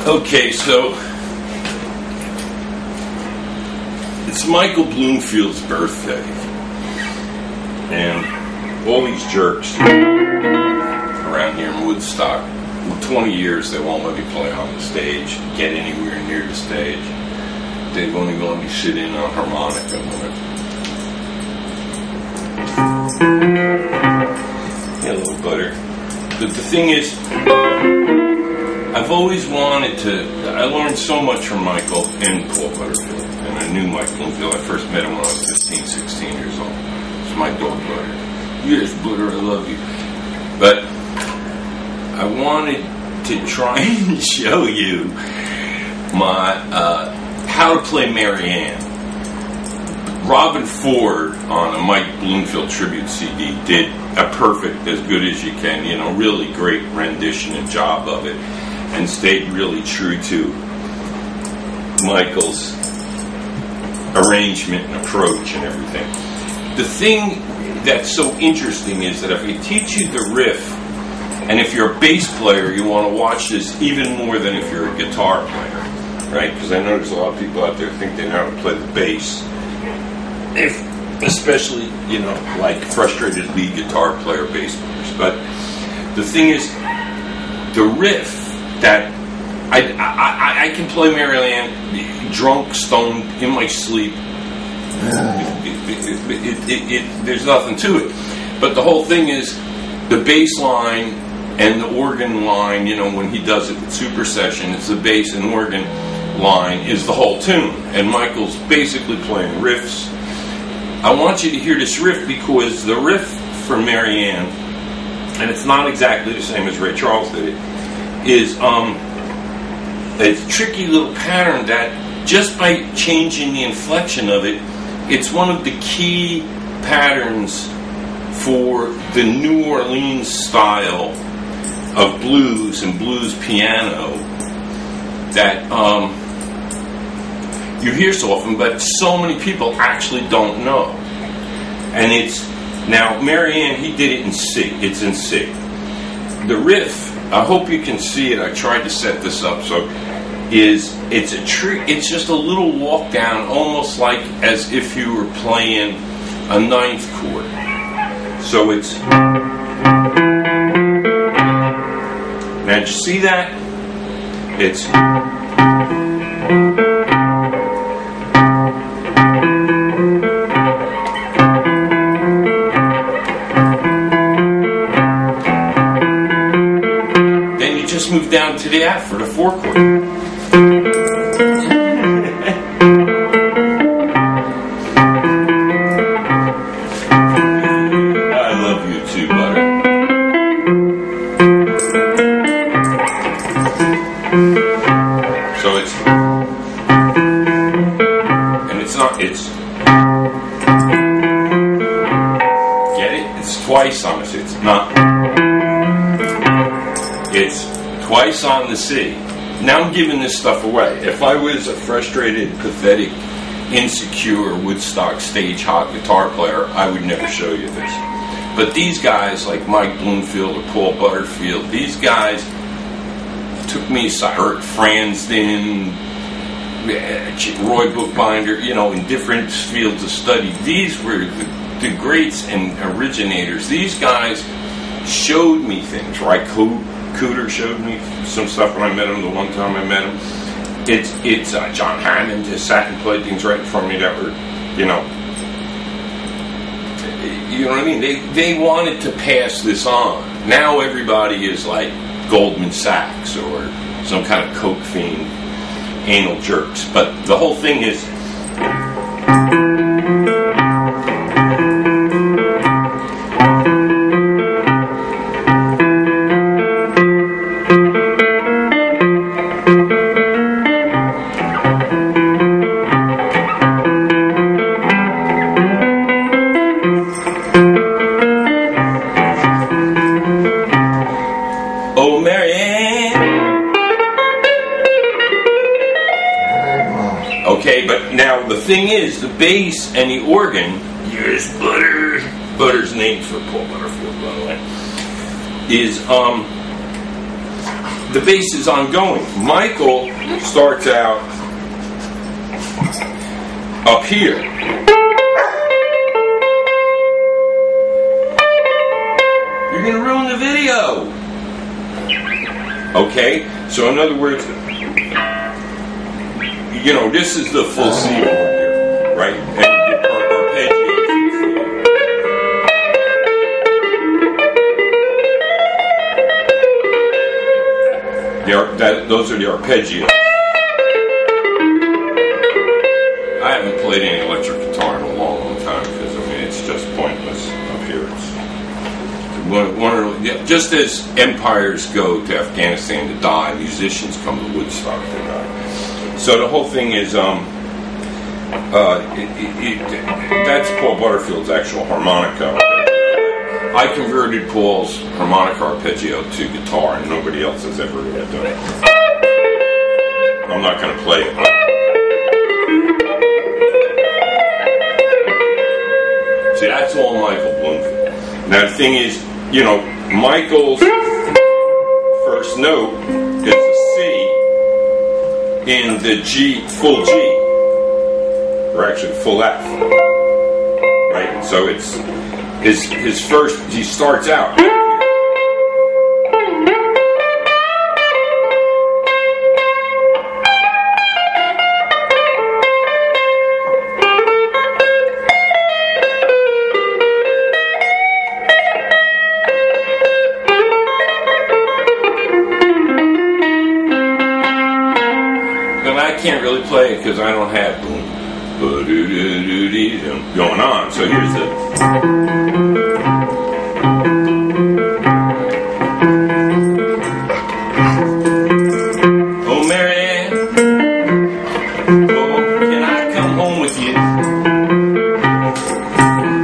Okay, so it's Michael Bloomfield's birthday, and all these jerks around here in Woodstock, for 20 years they won't let me play on the stage, get anywhere near the stage. They won't even let me sit in on harmonica with it. Hello, butter. But the thing is, I've always wanted to. I learned so much from Michael and Paul Butterfield, and I knew Michael Bloomfield. I first met him when I was 15, 16 years old. It's my dog, Butter. Yes, Butter, I love you. But I wanted to try and show you my how to play Mary Ann. Robin Ford on a Mike Bloomfield tribute CD did a perfect, as good as you can, really great rendition and job of it, and stayed really true to Michael's arrangement and approach and everything. The thing that's so interesting is that if I teach you the riff, and if you're a bass player, you want to watch this even more than if you're a guitar player, right? Because I know there's a lot of people out there who think they know how to play the bass. Especially, like frustrated lead guitar player, bass players. But the thing is, the riff that I can play Mary Ann drunk, stoned, in my sleep. There's nothing to it. But the whole thing is the bass line and the organ line. When he does it with Super Session, it's the bass and organ line is the whole tune, and Michael's basically playing riffs. I want you to hear this riff because the riff for Mary Ann, and it's not exactly the same as Ray Charles did it, is a tricky little pattern that just by changing the inflection of it, it's one of the key patterns for the New Orleans style of blues and blues piano that you hear so often, but so many people actually don't know. And it's, now Mary Ann, he did it in C. It's in C. The riff, I hope you can see it. I tried to set this up so it's just a little walk down, almost like as if you were playing a ninth chord. So it's, now did you see that? It's, move down to the F for the 4 chord. I love you too, Butter. So it's, and it's not, it's, get it? It's twice on this, it's not, it's twice on the C. Now I'm giving this stuff away. If I was a frustrated, pathetic, insecure Woodstock stage hot guitar player, I would never show you this. But these guys, like Mike Bloomfield or Paul Butterfield, these guys took me aside. Art Fransden, Roy Bookbinder, in different fields of study. These were the greats and originators. These guys showed me things, right? Cooter showed me some stuff when I met him, the one time I met him. It's John Hammond just sat and played things right in front of me that were, you know what I mean? They wanted to pass this on. Now everybody is like Goldman Sachs or some kind of coke fiend, anal jerks. But the whole thing is, oh, Mary Ann. Okay, but now the thing is, the bass and the organ, here's Butter. Butter's named for Paul Butterfield, by the way, is, the bass is ongoing. Michael starts out up here. You're going to ruin the video. Okay? So in other words, you know, this is the full C over here, right? And those are the arpeggios. I haven't played any electric guitar in a long, long time because, I mean, it's just pointless up here. It's just as empires go to Afghanistan to die, musicians come to Woodstock to die. So the whole thing is, that's Paul Butterfield's actual harmonica. I converted Paul's harmonica arpeggio to guitar, and nobody else has ever done it. I'm not going to play it. See, that's all Michael Bloomfield. Now the thing is, you know, Michael's first note is a C in the G, full G, or actually full F, right? So it's his first. He starts out. I can't really play it because I don't have going on. So here's the. Oh, Mary Ann, oh, can I come home with you?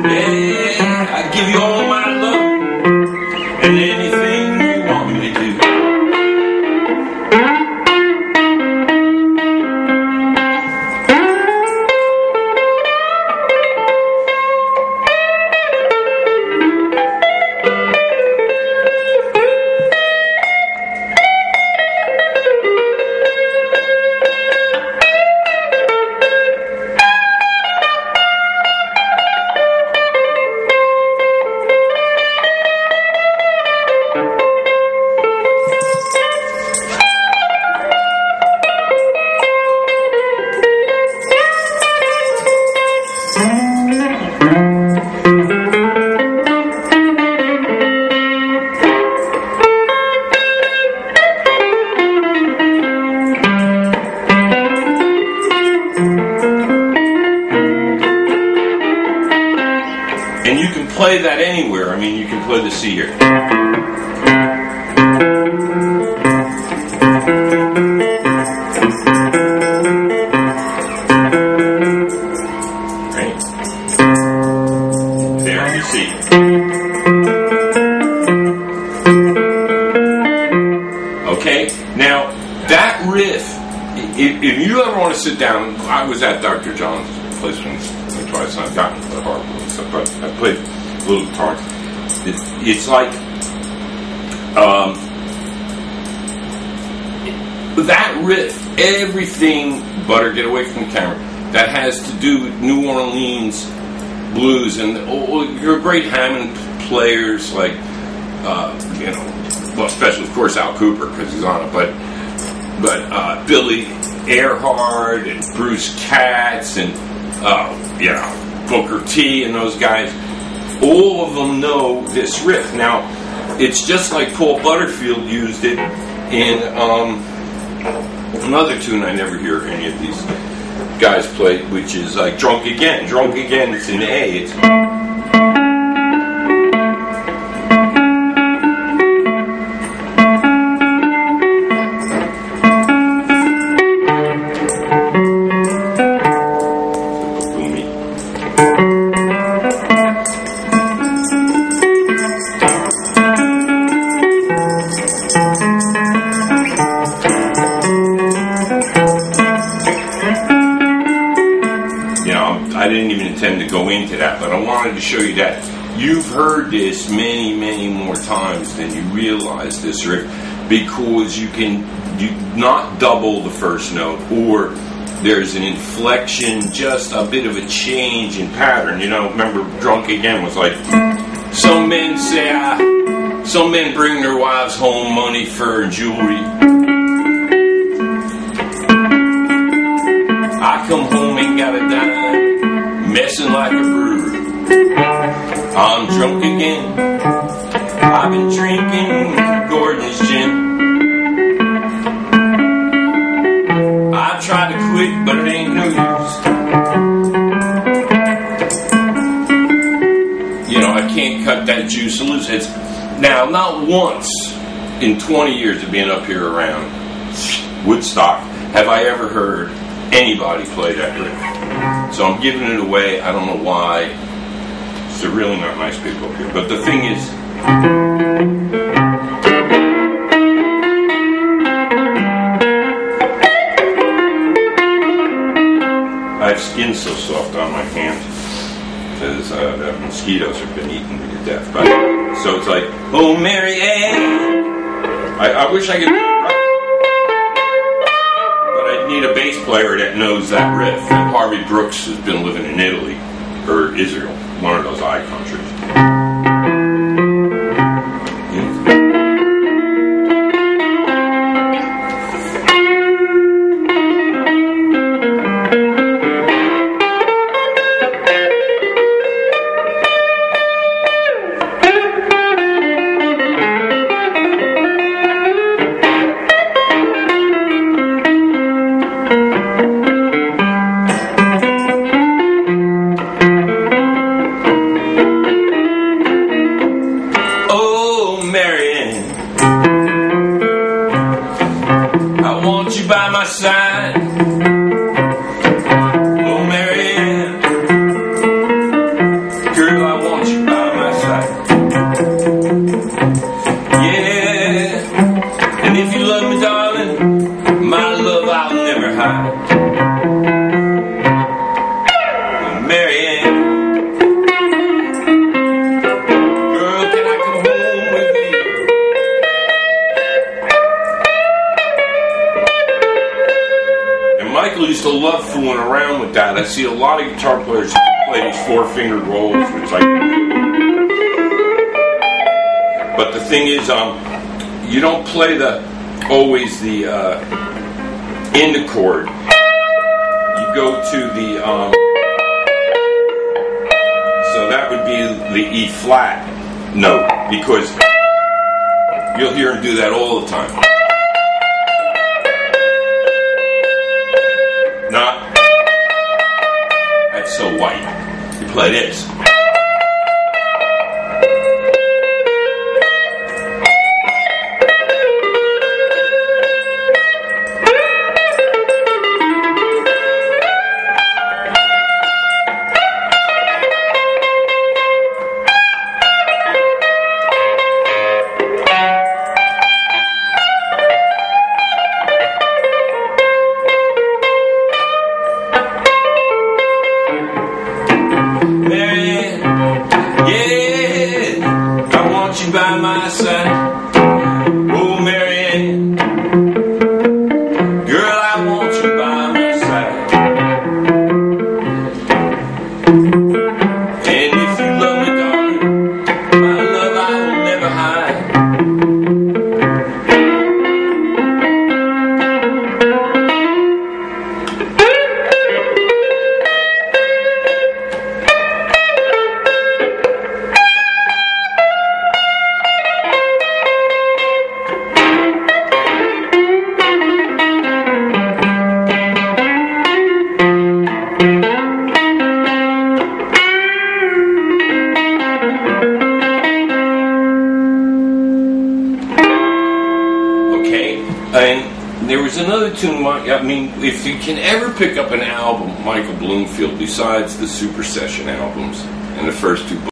Yeah, I give you all my love and anything you want me to do. And you can play that anywhere. I mean, you can play the C here. Right? There, you see. Okay? Now, that riff, if you ever want to sit down, I was at Dr. John's place twice, and I've gotten to the harp. But I played a little guitar. It's like that riff, everything, Butter, get away from the camera, that has to do with New Orleans blues and your great Hammond players like, you know, well, especially of course Al Cooper because he's on it, but Billy Earhart and Bruce Katz and you know, Booker T and those guys, all of them know this riff. Now, it's just like Paul Butterfield used it in another tune I never hear any of these guys play, which is like Drunk Again. Drunk Again, it's in A. It's I didn't even intend to go into that, but I wanted to show you that you've heard this many, many more times than you realize this riff, because you not double the first note, or there's an inflection, just a bit of a change in pattern. You know, remember Drunk Again was like, some men say, some men bring their wives home money, fur, and jewelry. I come home, ain't got a dime, messing like a brewer. I'm drunk again, I've been drinking Gordon's gin. I tried to quit, but it ain't no use. You know, I can't cut that juice loose. It's now, not once in 20 years of being up here around Woodstock have I ever heard anybody play that riff. So I'm giving it away. I don't know why. They're really not nice people up here. But the thing is, I have skin so soft on my hands because the mosquitoes have been eating me to death. But so it's like, oh Mary Ann. I wish I could, but I need a bass player that knows that riff. And Harvey Brooks has been living in Italy or Israel, one of those eye countries. By my side, oh Mary Ann, girl, I want you by my side. Yeah, and if you love me, darling, my love I'll never hide. Oh Mary Ann, girl, can I come home with you? Michael used to love fooling around with that. I see a lot of guitar players who play these four-fingered rolls, which I but the thing is, you don't play always the end chord. You go to the so that would be the E flat note, because you'll hear him do that all the time. Not, that's so white. You play this. By my side, oh Mary Ann, girl, I want you by my side. And if you love me, darling, my love I will never hide. And there was another tune, I mean, if you can ever pick up an album, Michael Bloomfield, besides the Super Session albums and the first two